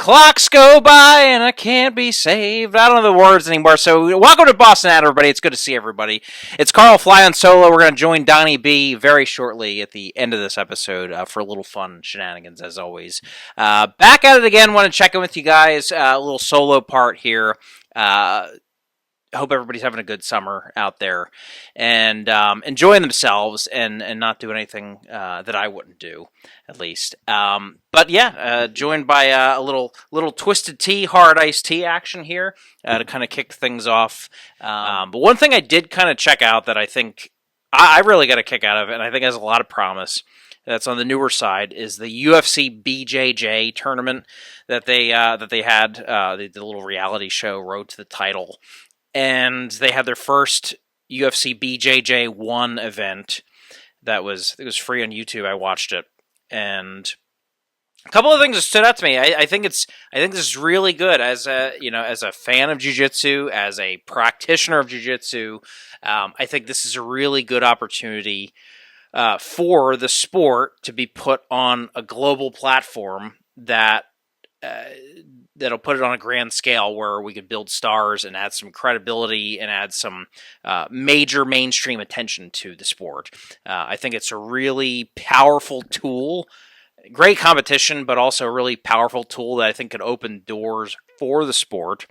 Clocks go by and I can't be saved. I don't know the words anymore. So welcome to Boston Ad, everybody. It's good to see everybody. It's Carl flying solo. We're going to join Donnie B very shortly at the end of this episode for a little fun shenanigans, as always. Back at it again. Want to check in with you guys. A little solo part here. Hope everybody's having a good summer out there and enjoying themselves and not doing anything that I wouldn't do, at least. But yeah, joined by a little twisted tea, hard iced tea action here to kind of kick things off. But one thing I did kind of check out that I think I really got a kick out of, and I think has a lot of promise, that's on the newer side, is the UFC BJJ tournament that they had, the little reality show, Road to the Title. And they had their first UFC BJJ 1 event it was free on YouTube. I watched it, and a couple of things that stood out to me. I think this is really good as a fan of jiu-jitsu, as a practitioner of jiu-jitsu. I think this is a really good opportunity for the sport to be put on a global platform that'll put it on a grand scale where we could build stars and add some credibility and add some major mainstream attention to the sport. I think it's a really powerful tool, great competition, but also a really powerful tool that I think could open doors for the sport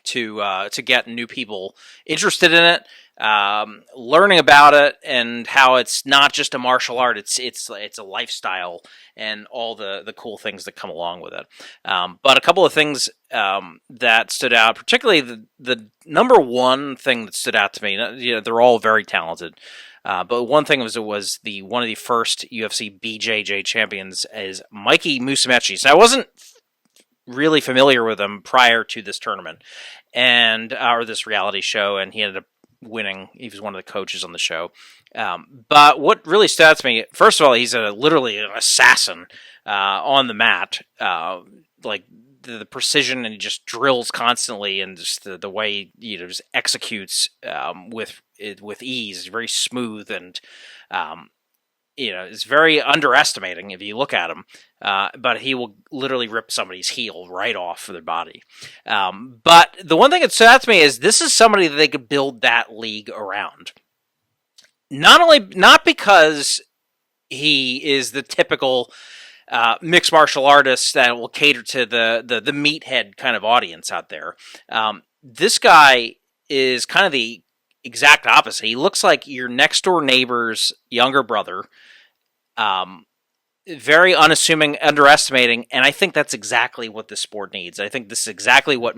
to get new people interested in it, learning about it, and how it's not just a martial art; it's a lifestyle and all the cool things that come along with it. But a couple of things that stood out, particularly the number one thing that stood out to me. They're all very talented. But one thing was one of the first UFC BJJ champions is Mikey Musumeci. So I wasn't really familiar with him prior to this tournament or this reality show, and he ended up winning. He was one of the coaches on the show. But what really stood out to me, first of all, he's literally an assassin on the mat. Like the precision, and he just drills constantly, and just the way he just executes with ease, very smooth, and it's very underestimating if you look at him. But he will literally rip somebody's heel right off of their body. But the one thing that stood out to me is this is somebody that they could build that league around. Not because he is the typical mixed martial artist that will cater to the meathead kind of audience out there. This guy is kind of the exact opposite. He looks like your next door neighbor's younger brother. Very unassuming, underestimating, and I think that's exactly what the sport needs. I think this is exactly what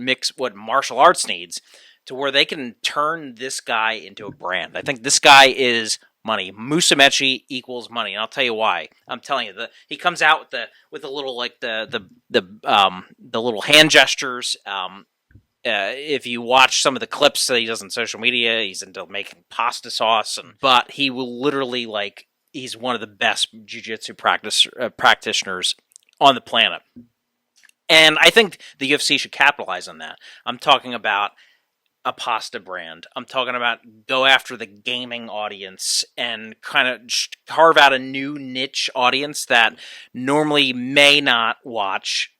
martial arts needs, to where they can turn this guy into a brand. I think this guy is money. Musumeci equals money, and I'll tell you why. I'm telling you, he comes out with the little the little hand gestures. If you watch some of the clips that he does on social media, he's into making pasta sauce, but he will literally he's one of the best jiu-jitsu practitioners on the planet. And I think the UFC should capitalize on that. I'm talking about a pasta brand. I'm talking about go after the gaming audience and kind of carve out a new niche audience that normally may not watch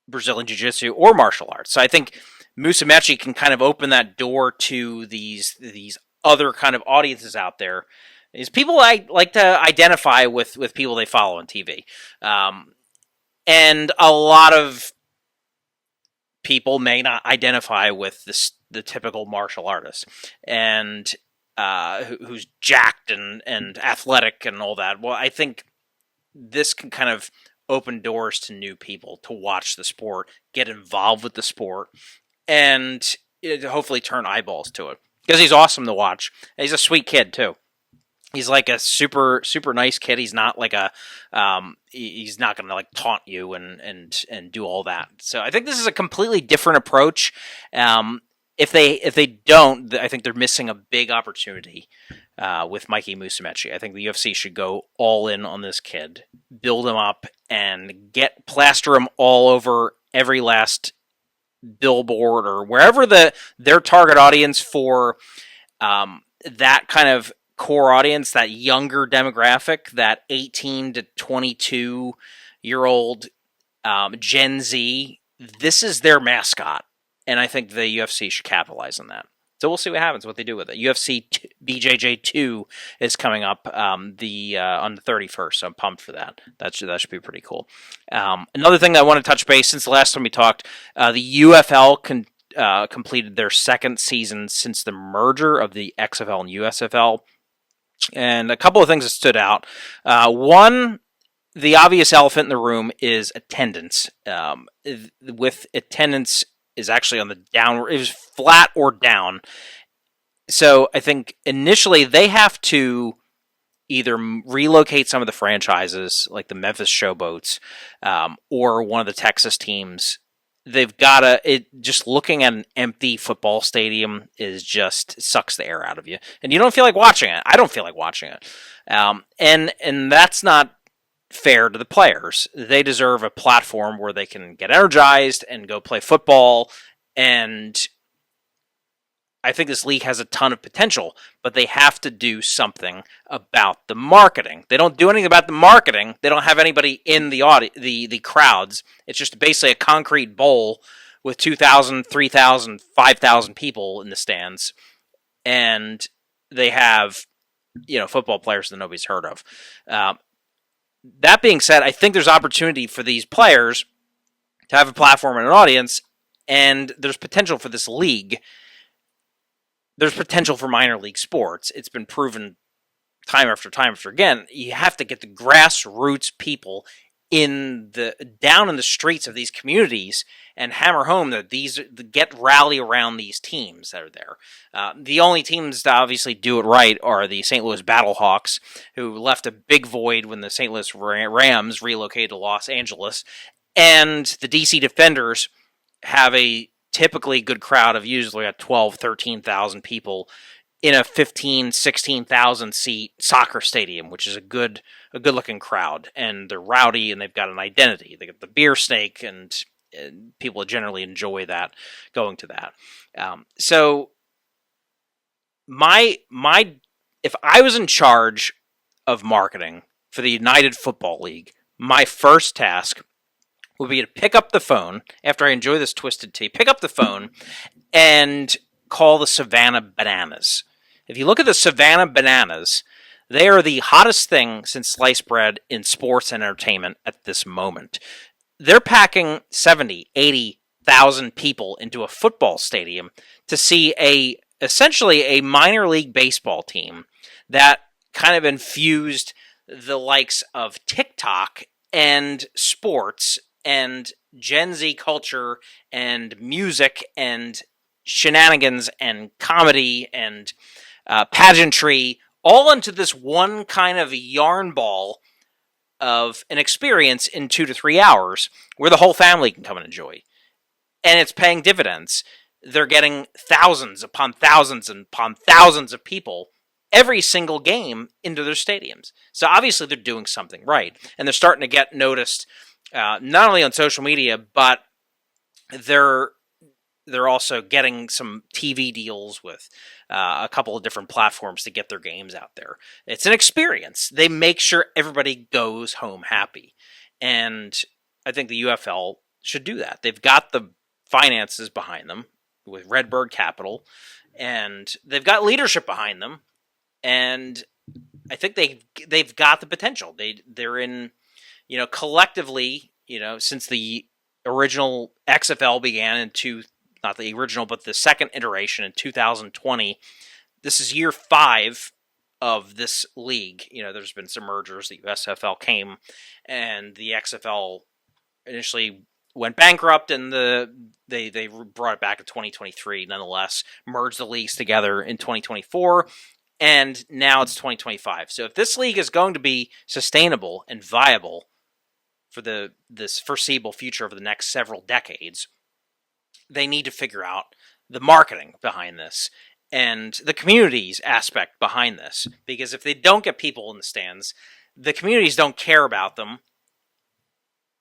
Brazilian Jiu-Jitsu or martial arts. So I think Musumeci can kind of open that door to these other kind of audiences out there. These people like to identify with people they follow on TV. And a lot of people may not identify with the typical martial artist and who's jacked and athletic and all that. Well, I think this can kind of open doors to new people to watch the sport, get involved with the sport, and hopefully turn eyeballs to it. Because he's awesome to watch. And he's a sweet kid, too. He's like a super, super nice kid. He's not like he's not going to taunt you and do all that. So I think this is a completely different approach. If they don't, I think they're missing a big opportunity with Mikey Musumeci. I think the UFC should go all in on this kid, build him up, and plaster him all over every last billboard or wherever their target audience for that kind of core audience, that younger demographic, that 18 to 22 year old Gen Z, this is their mascot, and I think the UFC should capitalize on that. So we'll see what happens, what they do with it. UFC BJJ 2 is coming up on the 31st, so I'm pumped for that. That should be pretty cool. Another thing that I want to touch base, since the last time we talked, the UFL completed their second season since the merger of the XFL and USFL. And a couple of things that stood out. One, the obvious elephant in the room is attendance. With attendance is actually on the downward, it was flat or down. So I think initially they have to either relocate some of the franchises, like the Memphis Showboats, or one of the Texas teams. They've got to, just looking at an empty football stadium is just sucks the air out of you. And you don't feel like watching it. I don't feel like watching it. And that's not fair to the players. They deserve a platform where they can get energized and go play football. And I think this league has a ton of potential, but they have to do something about the marketing. They don't do anything about the marketing. They don't have anybody in the crowds. It's just basically a concrete bowl with 2,000, 3,000, 5,000 people in the stands. And they have, football players that nobody's heard of. That being said, I think there's opportunity for these players to have a platform and an audience, and there's potential for this league. There's potential for minor league sports. It's been proven time after again. You have to get the grassroots people down in the streets of these communities and hammer home that rally around these teams that are there. The only teams that obviously do it right are the St. Louis Battlehawks, who left a big void when the St. Louis Rams relocated to Los Angeles, and the DC Defenders have a typically good crowd of usually at 12, 13,000 people in a 15, 16,000 seat soccer stadium, which is a good looking crowd. And they're rowdy and they've got an identity. They got the beer snake, and people generally enjoy that, going to that. So if I was in charge of marketing for the United Football League, my first task would be to pick up the phone after I enjoy this twisted tea, pick up the phone and call the Savannah Bananas. If you look at the Savannah Bananas, they are the hottest thing since sliced bread in sports and entertainment at this moment. They're packing 70, 80,000 people into a football stadium to see essentially a minor league baseball team that kind of infused the likes of TikTok and sports and Gen Z culture and music and shenanigans and comedy and pageantry all into this one kind of yarn ball of an experience in 2 to 3 hours where the whole family can come and enjoy. And it's paying dividends. They're getting thousands upon thousands and upon thousands of people every single game into their stadiums. So obviously they're doing something right. And they're starting to get noticed not only on social media, but they're also getting some TV deals with a couple of different platforms to get their games out there. It's an experience. They make sure everybody goes home happy. And I think the UFL should do that. They've got the finances behind them with Redbird Capital, and they've got leadership behind them. And I think they've got the potential. They're in, collectively, since the original XFL began not the original, but the second iteration in 2020, this is year 5 of this league. There's been some mergers. The USFL came, and the XFL initially went bankrupt, and they brought it back in 2023. Nonetheless, merged the leagues together in 2024. And now it's 2025. So if this league is going to be sustainable and viable for this foreseeable future over the next several decades, they need to figure out the marketing behind this and the communities aspect behind this. Because if they don't get people in the stands, the communities don't care about them,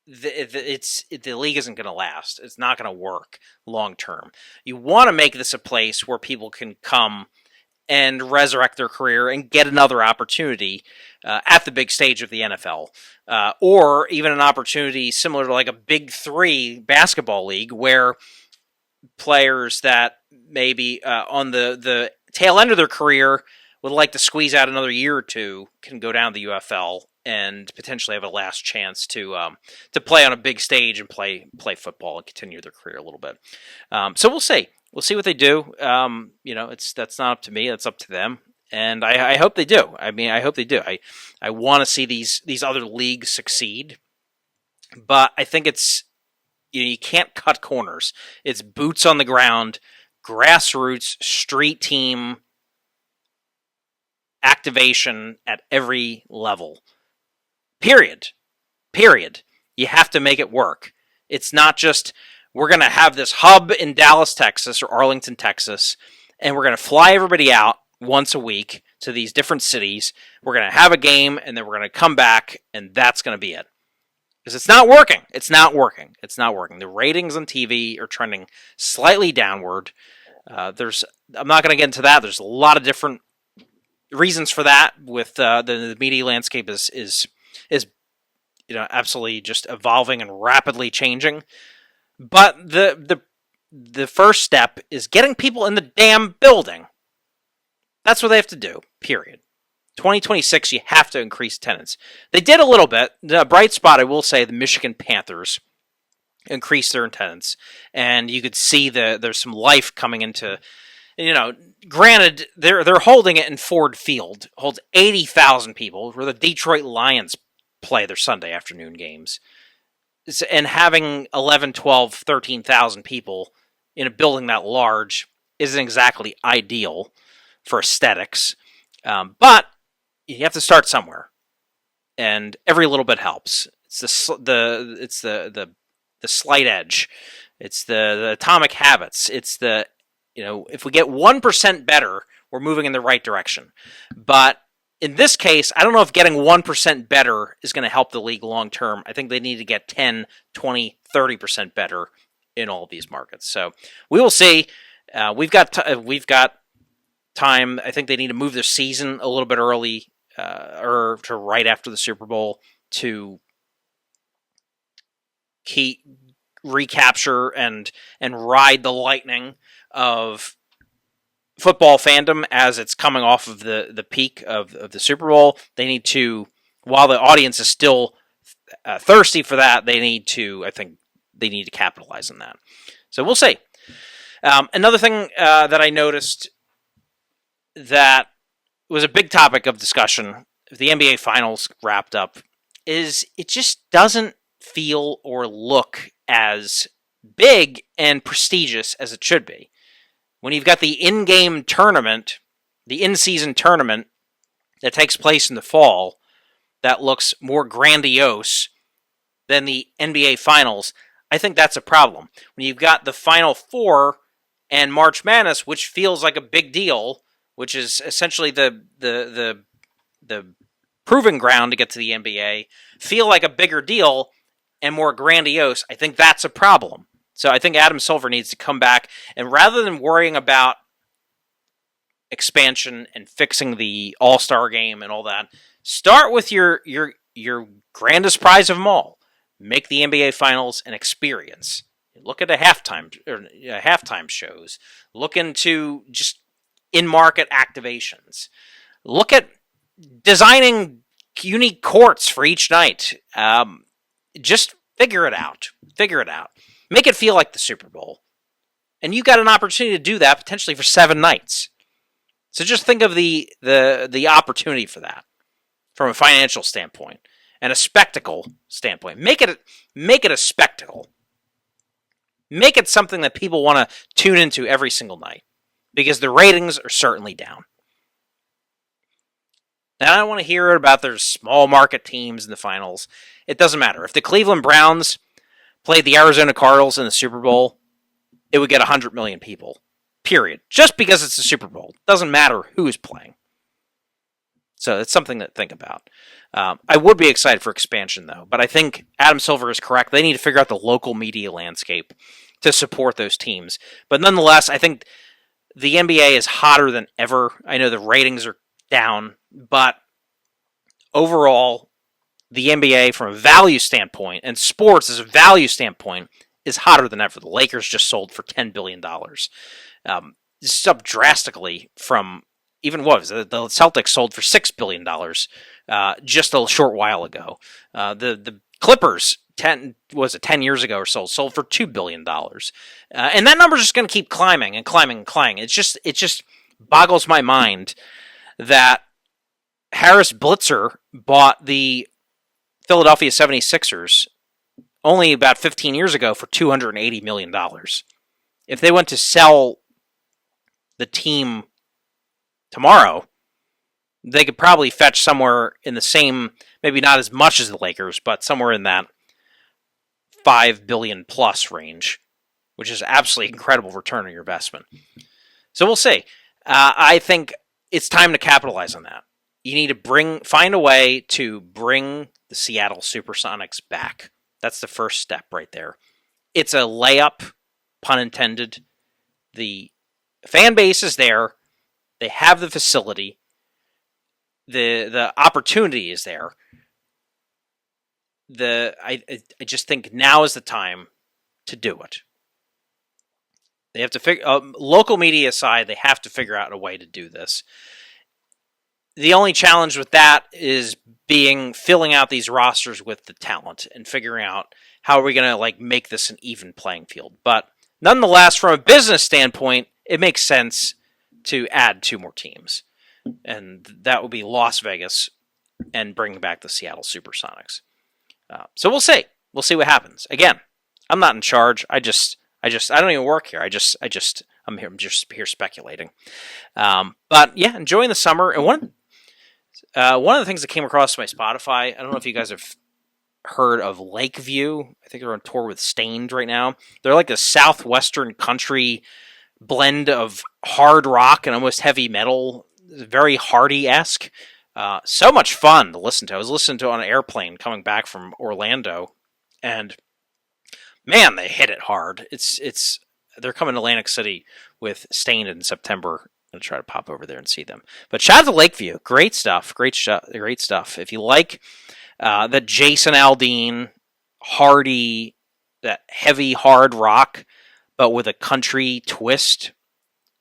the league isn't going to last. It's not going to work long term. You want to make this a place where people can come and resurrect their career and get another opportunity at the big stage of the NFL, or even an opportunity similar to like a Big Three basketball league where players that maybe on the tail end of their career would like to squeeze out another year or two can go down to the UFL and potentially have a last chance to play on a big stage and play football and continue their career a little bit. So we'll see. We'll see what they do. That's not up to me. That's up to them. And I hope they do. I mean, I hope they do. I want to see these other leagues succeed. But I think it's, you can't cut corners. It's boots on the ground, grassroots, street team activation at every level. Period. You have to make it work. It's not just, we're going to have this hub in Dallas, Texas, or Arlington, Texas, and we're going to fly everybody out once a week to these different cities. We're going to have a game, and then we're going to come back, and that's going to be it. Because it's not working. It's not working. The ratings on TV are trending slightly downward. I'm not going to get into that. There's a lot of different reasons for that. With the media landscape is absolutely just evolving and rapidly changing. But the first step is getting people in the damn building. That's what they have to do. Period. 2026, you have to increase attendance. They did a little bit. The bright spot, I will say, the Michigan Panthers increased their attendance, and you could see there's some life coming into. Granted, they're holding it in Ford Field, holds 80,000 people, where the Detroit Lions play their Sunday afternoon games, and having 11, 12, 13,000 people in a building that large isn't exactly ideal for aesthetics, but you have to start somewhere, and every little bit helps. It's the slight edge. It's the atomic habits. It's if we get 1% better, we're moving in the right direction. But in this case, I don't know if getting 1% better is going to help the league long term. I think they need to get 10, 20, 30% better in all of these markets. So we will see. We've got time. I think they need to move their season a little bit early, or to right after the Super Bowl, to recapture and ride the lightning of football fandom as it's coming off of the peak of the Super Bowl. They need to, while the audience is still thirsty for that, I think they need to capitalize on that. So we'll see. Another thing that I noticed that was a big topic of discussion, the NBA Finals wrapped up, is it just doesn't feel or look as big and prestigious as it should be. When you've got the in-game tournament, the in-season tournament that takes place in the fall, that looks more grandiose than the NBA Finals, I think that's a problem. When you've got the Final Four and March Madness, which feels like a big deal, which is essentially the proving ground to get to the NBA, feel like a bigger deal and more grandiose, I think that's a problem. So I think Adam Silver needs to come back, and rather than worrying about expansion and fixing the All-Star game and all that, start with your grandest prize of them all. Make the NBA Finals an experience. Look at halftime shows. Look into just in-market activations. Look at designing unique courts for each night. Just figure it out. Make it feel like the Super Bowl. And you got an opportunity to do that potentially for 7 nights. So just think of the opportunity for that from a financial standpoint and a spectacle standpoint. Make it a spectacle. Make it something that people want to tune into every single night, because the ratings are certainly down. And I don't want to hear about their small market teams in the finals. It doesn't matter. If the Cleveland Browns played the Arizona Cardinals in the Super Bowl, it would get 100 million people. Period. Just because it's the Super Bowl. It doesn't matter who is playing. So it's something to think about. I would be excited for expansion, though. But I think Adam Silver is correct. They need to figure out the local media landscape to support those teams. But nonetheless, I think the NBA is hotter than ever. I know the ratings are down, but overall, the NBA from a value standpoint and sports as a value standpoint is hotter than ever. The Lakers just sold for $10 billion. This is up drastically from even what was it? The Celtics sold for $6 billion just a short while ago. The Clippers 10 years ago or so sold for $2 billion. And that number is just going to keep climbing and climbing and climbing. It just boggles my mind that Harris Blitzer bought the Philadelphia 76ers only about 15 years ago for $280 million. If they went to sell the team tomorrow, they could probably fetch somewhere in the same, maybe not as much as the Lakers, but somewhere in that $5 billion plus range, which is absolutely incredible return on your investment. So we'll see. I think it's time to capitalize on that. You need to find a way to bring the Seattle Supersonics back. That's the first step right there. It's a layup, pun intended. The fan base is there. They have the facility. The opportunity is there. I just think now is the time to do it. They have to figure, local media aside, they have to figure out a way to do this. The only challenge with that is filling out these rosters with the talent and figuring out how are we going to make this an even playing field. But nonetheless, from a business standpoint, it makes sense to add 2 more teams. And that would be Las Vegas and bring back the Seattle Supersonics. So we'll see. We'll see what happens. Again, I'm not in charge. I don't even work here. I'm just here speculating. But yeah, enjoying the summer. And one of the things that came across my Spotify, I don't know if you guys have heard of Lakeview. I think they're on tour with Stained right now. They're like a southwestern country blend of hard rock and almost heavy metal, very Hardy-esque. So much fun to listen to. I was listening to it on an airplane coming back from Orlando, and man, they hit it hard. They're coming to Atlantic City with Stained in September. I'm going to try to pop over there and see them. But shout out to Lakeview. Great stuff. Great stuff. If you like the Jason Aldean, Hardy, that heavy, hard rock, but with a country twist,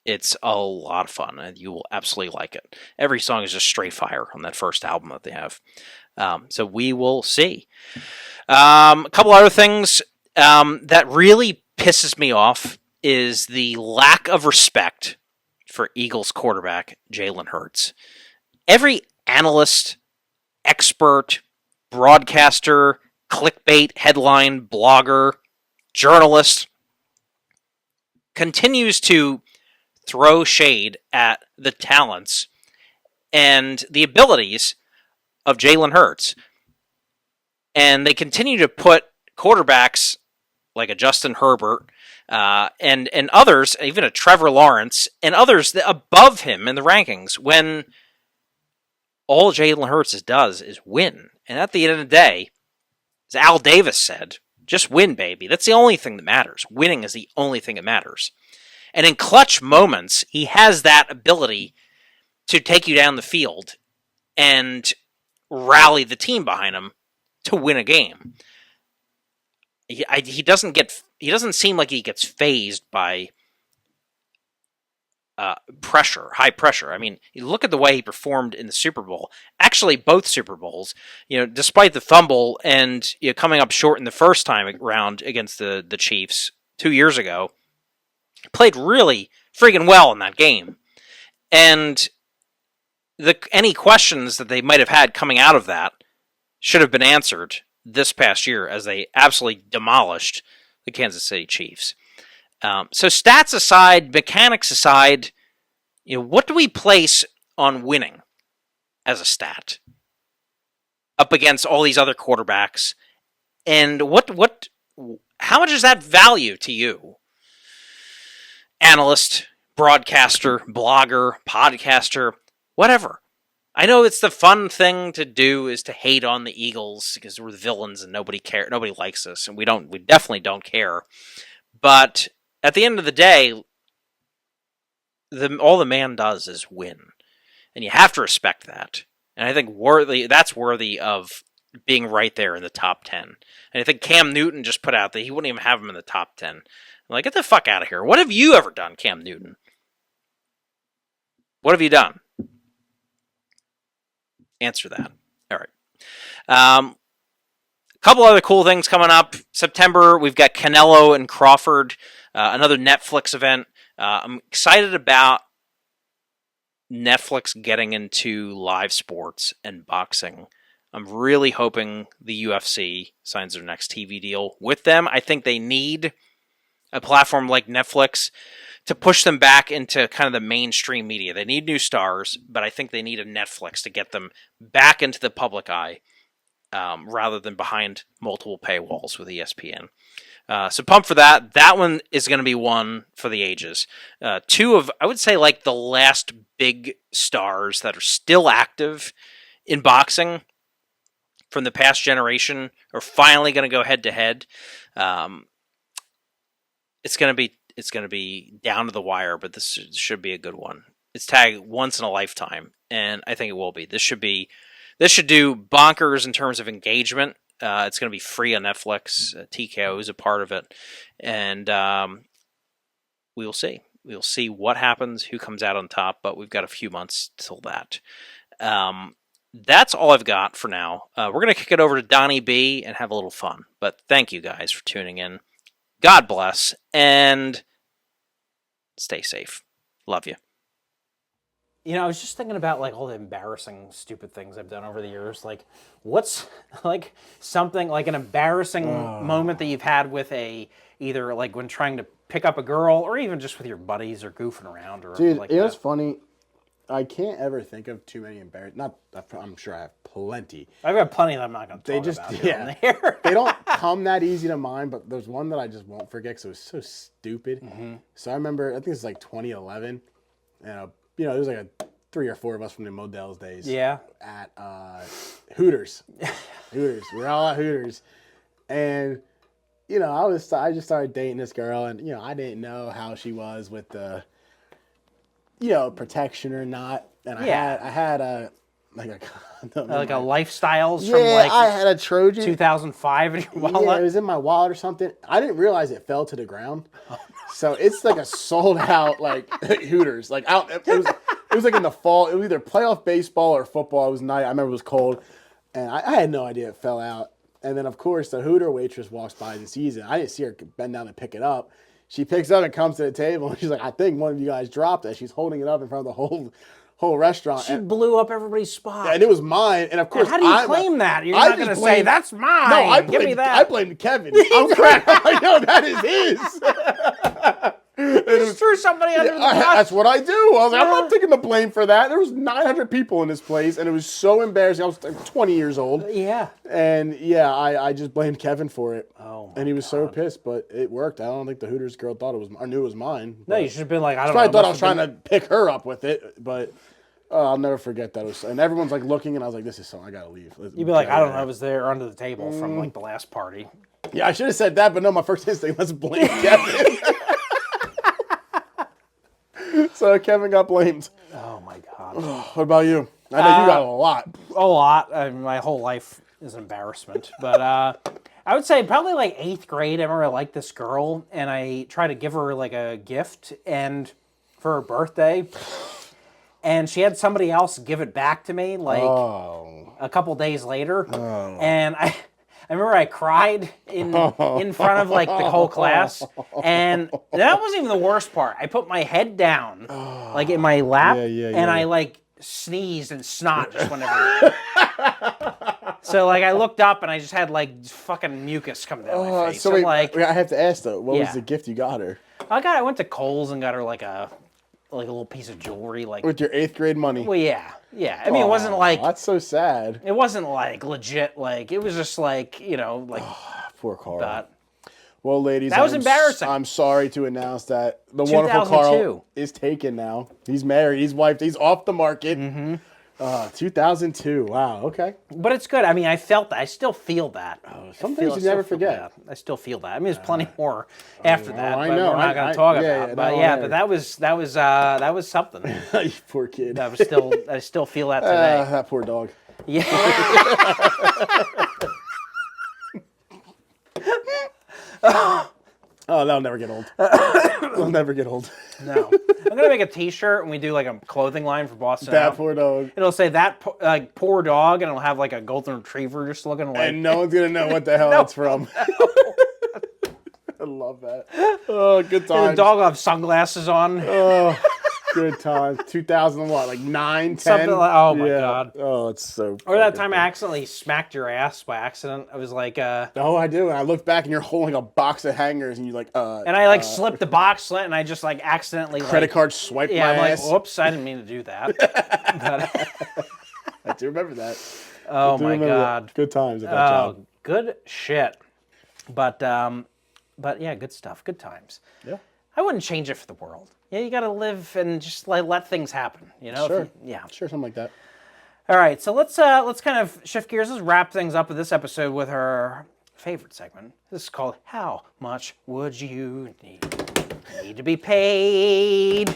it's a lot of fun, and you will absolutely like it. Every song is just straight fire on that first album that they have. So we will see. A couple other things that really pisses me off is the lack of respect for Eagles quarterback Jalen Hurts. Every analyst, expert, broadcaster, clickbait, headline, blogger, journalist continues to throw shade at the talents and the abilities of Jalen Hurts. And they continue to put quarterbacks like a Justin Herbert and others, even a Trevor Lawrence, and others above him in the rankings when all Jalen Hurts does is win. And at the end of the day, as Al Davis said, just win, baby. That's the only thing that matters. Winning is the only thing that matters. And in clutch moments, he has that ability to take you down the field and rally the team behind him to win a game. He doesn't seem like he gets fazed by pressure, high pressure. I mean, you look at the way he performed in the Super Bowl. Actually, both Super Bowls, despite the fumble and coming up short in the first time round against the Chiefs 2 years ago, played really freaking well in that game. And any questions that they might have had coming out of that should have been answered this past year as they absolutely demolished the Kansas City Chiefs. So stats aside, mechanics aside, what do we place on winning as a stat up against all these other quarterbacks? And how much is that value to you? Analyst, broadcaster, blogger, podcaster, whatever. I know it's the fun thing to do is to hate on the Eagles because we're the villains and nobody likes us, and we definitely don't care. But at the end of the day, all the man does is win, and you have to respect that. And I think that's worthy of being right there in the top 10. And I think Cam Newton just put out that he wouldn't even have him in the top 10. I'm like, get the fuck out of here. What have you ever done, Cam Newton? What have you done? Answer that. All right. A couple other cool things coming up. September, we've got Canelo and Crawford, another Netflix event. I'm excited about Netflix getting into live sports and boxing. I'm really hoping the UFC signs their next TV deal with them. I think they need a platform like Netflix to push them back into kind of the mainstream media. They need new stars, but I think they need a Netflix to get them back into the public eye rather than behind multiple paywalls with ESPN. So pumped for that. That one is going to be one for the ages. Two of, I would say, like the last big stars that are still active in boxing from the past generation are finally going to go head to head. It's going to be down to the wire, but this should be a good one. It's tagged once in a lifetime, and I think it will be. This should do bonkers in terms of engagement. It's going to be free on Netflix. TKO is a part of it, and we will see. We'll see what happens, who comes out on top, but we've got a few months till that. That's all I've got for now. We're going to kick it over to Donnie B and have a little fun, but thank you guys for tuning in. God bless, and stay safe. Love you. You know, I was just thinking about like all the embarrassing, stupid things I've done over the years. Like, what's like something like an embarrassing moment that you've had with either like when trying to pick up a girl, or even just with your buddies or goofing around, or dude, like it was funny. I can't ever think of too many embarrassing. I'm sure I have plenty. I've got plenty that I'm not going to talk about here on the air. They don't come that easy to mind, but there's one that I just won't forget because it was so stupid. Mm-hmm. So I remember, I think it was like 2011, and there was like a 3 or 4 of us from the Modell's days. Yeah. At Hooters. Hooters. We're all at Hooters, and I just started dating this girl, and I didn't know how she was with the protection or not. And I had a condom. Like a Lifestyles from like I had a Trojan 2005 in your wallet. Yeah, it was in my wallet or something. I didn't realize it fell to the ground. So it's like a sold out like Hooters. Like it was like in the fall. It was either playoff baseball or football. It was night. I remember it was cold, and I had no idea it fell out. And then of course the Hooter waitress walks by and sees it. I didn't see her bend down and pick it up. She picks up and comes to the table, and she's like, I think one of you guys dropped it. She's holding it up in front of the whole restaurant. She blew up everybody's spot. And it was mine. And of course, how do you claim that? You're not going to say, that's mine. No, Give me that. I blamed Kevin. I'm crap. I know that is his. You just threw somebody under the bus. That's what I do. I was like, I'm not taking the blame for that. There was 900 people in this place, and it was so embarrassing. I was like 20 years old. Yeah. And I just blamed Kevin for it. Oh, and he was so pissed, but it worked. I don't think the Hooters girl thought it was. I knew it was mine. No, you should have been like, I don't know. I thought I was trying to pick her up with it, but I'll never forget that. And everyone's like looking, and I was like, this is something I gotta leave. You'd be like, I don't know. I was there under the table from like the last party. Yeah, I should have said that, but no, my first instinct was blame Kevin. So Kevin got blamed. Oh my God. What about you? I know you got a lot. A lot. My whole life is embarrassment. But I would say probably like 8th grade, I remember I liked this girl, and I tried to give her like a gift and for her birthday. And she had somebody else give it back to me like a couple days later. Oh. And I remember I cried in front of like the whole class, and that wasn't even the worst part. I put my head down, like in my lap, and I like sneezed and snot just went everywhere. So like I looked up and I just had like fucking mucus coming down my face. So wait, I have to ask though, what was the gift you got her? I went to Kohl's and got her like a little piece of jewelry, like with your 8th grade money. Well, yeah. I mean, it wasn't like that's so sad. It wasn't like legit. Like it was just like like poor Carl. That. Well, ladies, that was embarrassing. I'm sorry to announce that the wonderful Carl is taken now. He's married. He's wifed. He's off the market. Mm-hmm. 2002. Wow. Okay. But it's good. I mean, I felt that. I still feel that. Some things you never forget. I still feel that. I mean, there's plenty more after that, I but know. we're not going to talk about. But no, yeah, but that was something. You poor kid. I still feel that today. That poor dog. Yeah. Oh, that'll never get old. It'll never get old. No. I'm going to make a t-shirt and we do like a clothing line for Boston. That poor dog. It'll say that poor dog and it'll have like a golden retriever just looking like. And no one's going to know what the hell that's from. I love that. Oh, good times. And the dog will have sunglasses on. Oh, good times. 2000 and what, like 9, 10? Something like, oh my God. Oh, it's so Or that time I accidentally smacked your ass by accident. I was like, Oh, I do. And I look back and you're holding a box of hangers and you're like, and I like slipped the box slit and I just like accidentally credit card swiped my I'm ass. like, whoops, I didn't mean to do that. But, I do remember that. oh my God. Good times at that job. Good shit. But yeah, good stuff. Good times. Yeah. I wouldn't change it for the world. Yeah, you got to live and just let things happen. You know. Sure. Yeah. Sure, something like that. All right. So let's kind of shift gears. Let's wrap things up with this episode with our favorite segment. This is called "How Much Would You Need to Be Paid?"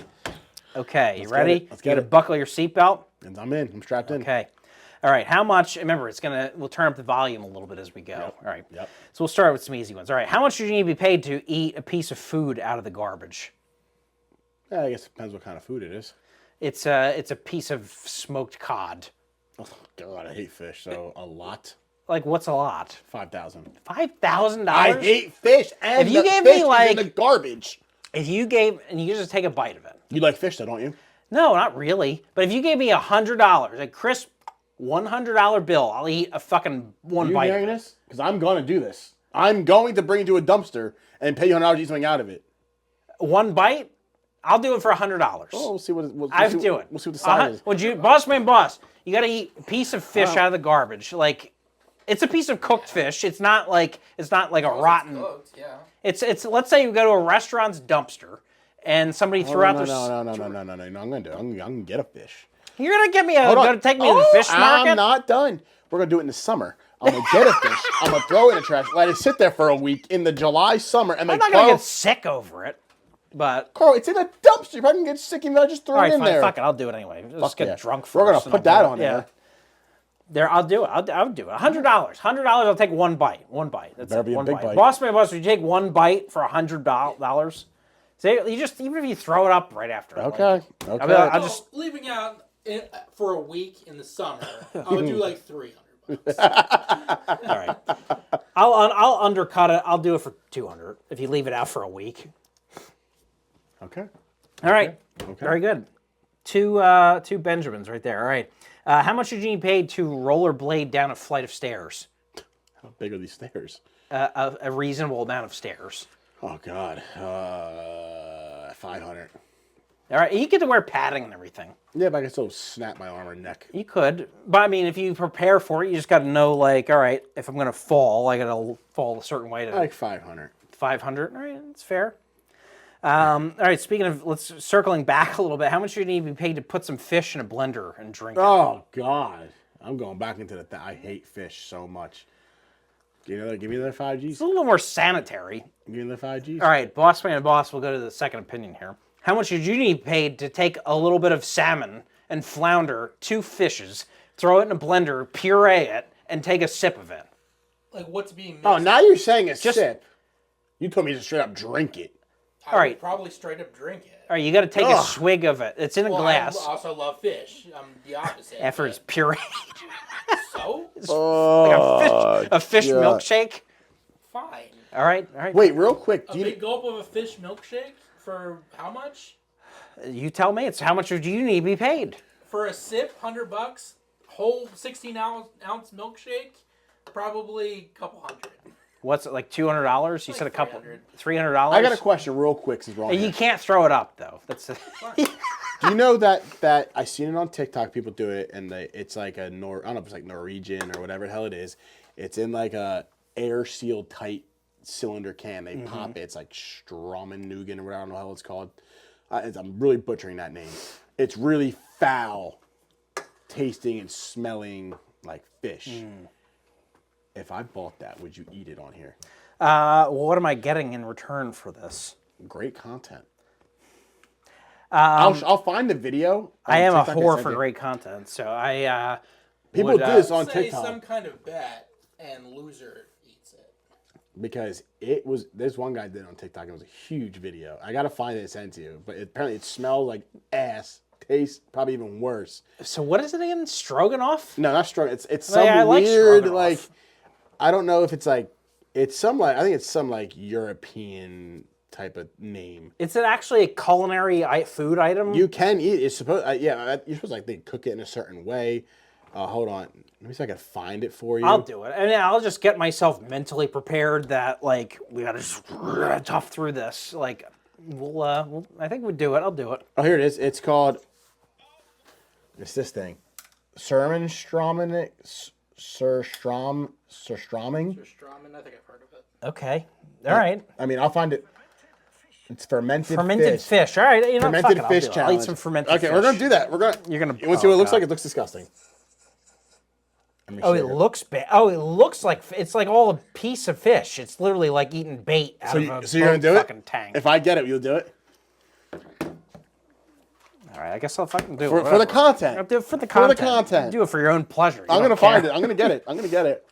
Okay, you ready? Let's You get got to it. buckle your seatbelt. And I'm in. I'm strapped in. Okay. All right, how much, remember, we'll turn up the volume a little bit as we go. Yep. All right. Yep. So we'll start with some easy ones. All right, how much do you need to be paid to eat a piece of food out of the garbage? Yeah, I guess it depends what kind of food it is. It's a piece of smoked cod. Oh, God, I hate fish, so a lot. Like, what's a lot? 5,000. $5,000? I hate fish, and If you the gave fish me, is like- in the garbage. If you gave, and you just take a bite of it. You like fish, though, don't you? No, not really. But if you gave me $100, a crisp $100 bill, I'll eat a fucking one You bite of hearing it. this? Because I'm going to do this. I'm going to bring it to a dumpster and pay you $100 to eat something out of it. One bite? I'll do it for $100. Oh, we'll see what I do it. We'll see what the size is. Would you, boss? You got to eat a piece of fish out of the garbage. Like, it's a piece of cooked fish. It's not like a rotten. Cooked, yeah. It's. Let's say you go to a restaurant's dumpster, and somebody threw out their. No. I'm going to do it. I'm going to get a fish. You're gonna take me to the fish market. I'm not done. We're going to do it in the summer. I'm going to get a fish. I'm going to throw it in the trash. Let it sit there for a week in the July summer. And I'm not gonna get sick over it. But Carl, it's in a dumpster. You probably can get sick if I just throw all right, it in fine, there. fuck it. I'll do it anyway. Just get drunk first. We're going to and put I'll that do on it. there. There, I'll do it. I'll do it. $100. $100. I'll take one bite. One bite. That's Better it. be a One big bite. bite. Boss, would you take one bite for $100? So you just even if you throw it up right after. Okay. Like, Okay. I'll just. Leaving out for a week in the summer, I would do like $300. All right. I'll undercut it. I'll do it for $200 if you leave it out for a week. Okay. All right. Okay. Very good. Two Benjamins right there. All right. How much did you need paid to rollerblade down a flight of stairs? How big are these stairs? A reasonable amount of stairs. Oh, God. 500. All right. You get to wear padding and everything. Yeah, but I can still snap my arm or neck. You could. But, I mean, if you prepare for it, you just got to know, like, all right, if I'm going to fall, I got to fall a certain way to Like 500. 500. All right. That's fair. All right. Speaking of, circling back a little bit, how much do you need to be paid to put some fish in a blender and drink it? Oh, God. I'm going back into the... I hate fish so much. Give me another 5 Gs. It's a little more sanitary. Give me another 5 Gs. All right, boss man and boss, we'll go to the second opinion here. How much did you need paid to take a little bit of salmon and flounder, 2 fishes, throw it in a blender, puree it, and take a sip of it? Like what's being mixed? Oh, now you're saying a sip. You told me to straight up drink it. I would probably straight up drink it. All right, you got to take a swig of it. It's in a glass. I also love fish. I'm the opposite. After it's pureed. So? Like a fish milkshake. Fine. All right. Wait, real quick. A big gulp of a fish milkshake for how much? You tell me. It's how much do you need to be paid? For a sip, $100. Whole 16-ounce milkshake, probably a couple hundred. What's it, like $200? You said a couple. $300? I got a question real quick since we're on You here. can't throw it up, though. That's Do you know that I seen it on TikTok? People do it, and it's like I don't know if it's like Norwegian or whatever the hell it is. It's in like a air sealed tight cylinder can. They pop it. It's like Straumennugen or whatever. I don't know how it's called. I'm really butchering that name. It's really foul tasting and smelling like fish. If I bought that, would you eat it on here? Well, what am I getting in return for this? Great content. I'll find the video. I am a TikTok and whore send for you. great content, so I People would, do this on Say TikTok some kind of bet, and loser eats it. because it was. There's one guy did it on TikTok. It was a huge video. I gotta find it and send it to you. But apparently, it smelled like ass. Tastes probably even worse. So what is it again? Stroganoff? No, not strong. It's some I like weird stroganoff. like. I don't know if it's like. It's some like. I think it's some like European type of name. Is it actually a culinary food item? You can eat. It's supposed. You're supposed to, like they cook it in a certain way. Hold on. Let me see if I can find it for you. I'll do it. I mean, I'll just get myself mentally prepared that like we gotta just tough through this. Like we'll I think we'll do it. I'll do it. Oh, here it is. It's called. It's this thing. Surströmming. Stramen, I think I've heard of it. Okay. All right. I mean, I'll find it. It's fermented fish. All right. You know, Fermented fuck it, fish I'll do it. challenge. I'll eat some fermented fish. Okay, we're gonna do that. You're gonna. You want to see what it looks God. like? It looks disgusting. Let me Oh, show it you. looks bad. Oh, it looks like it's like all a piece of fish. It's literally like eating bait out of a So you're gonna do fucking it? tank. If I get it, you'll do it All right, I guess I'll fucking do it. for the whatever. content. I'll do it for the For content. the content. Do it for your own pleasure. You I'm don't gonna care. find it. I'm gonna get it. I'm gonna get it.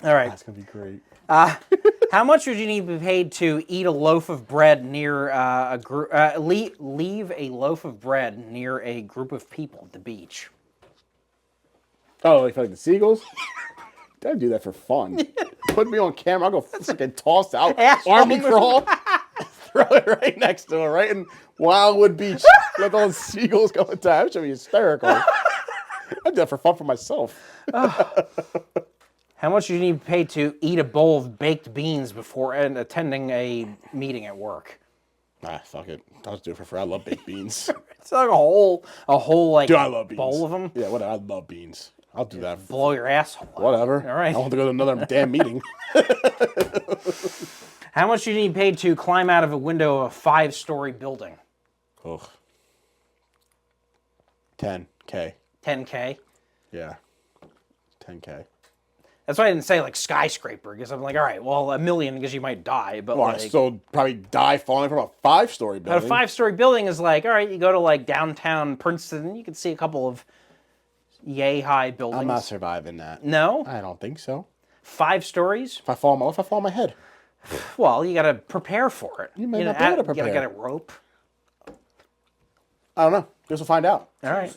All right. That's gonna be great. How much would you need to be paid to eat a loaf of bread near a group? Leave a loaf of bread near a group of people at the beach. Oh, like the seagulls? Don't do that for fun. Put me on camera. I'll go fucking toss out. Asshole. Army crawl. Throw it right next to her, right in Wildwood Beach. Let those seagulls go into that. That should be hysterical. I do that for fun for myself. How much do you need to pay to eat a bowl of baked beans before attending a meeting at work? Fuck it. I'll just do it for free. I love baked beans. It's like a whole like Dude, I love beans. bowl of them. Yeah, whatever. I love beans. I'll do that. Blow your asshole out. Whatever. All right. I want to go to another damn meeting. How much do you need paid to climb out of a window of a 5-story building? Ugh. 10K. 10K. Yeah. 10K. That's why I didn't say like skyscraper because I'm like, all right, well, $1 million because you might die, but Well, I like, still probably die falling from a 5-story building. but a 5-story building is like, all right, you go to like downtown Princeton, you can see a couple of yay high buildings. I'm not surviving that. No, I don't think so. 5 stories. If I fall on my head. Well, you got to prepare for it. You may know, not be able to You got to prepare. get a rope. I don't know. Guess we'll find out. All right,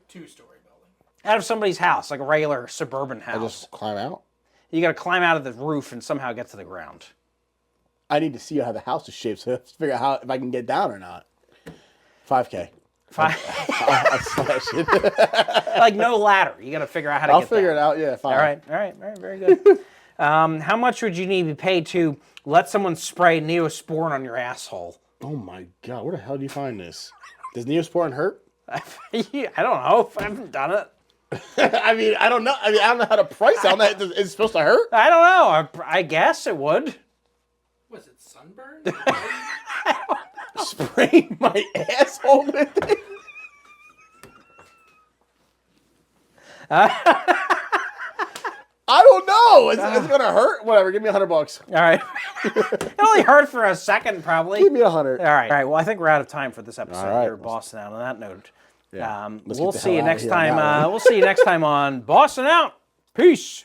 Two-story building. out of somebody's house, like a regular suburban I house. just climb out. You got to climb out of the roof and somehow get to the ground. I need to see how the house is shaped so I have to figure out how if I can get down or not. 5K. 5, I slash it. like no ladder. You got to figure out how to I'll get figure down. it out. Yeah, fine. All right, very good. How much would you need to be paid to let someone spray Neosporin on your asshole? Oh my god, where the hell do you find this? Does Neosporin hurt? I don't know. I haven't done it. I mean, I don't know. I don't know how to price on that. Is it supposed to hurt? I don't know. I guess it would. Was it sunburn? Spraying my asshole with it? I don't know. It's gonna hurt. Whatever. Give me $100. All right. It only hurt for a second, probably. Give me $100. All right. Well, I think we're out of time for this episode All right. here, Boston Out. On that note, Yeah. Let's we'll get the see you hell outta next here on time. that one. We'll see you next time on Boston Out. Peace.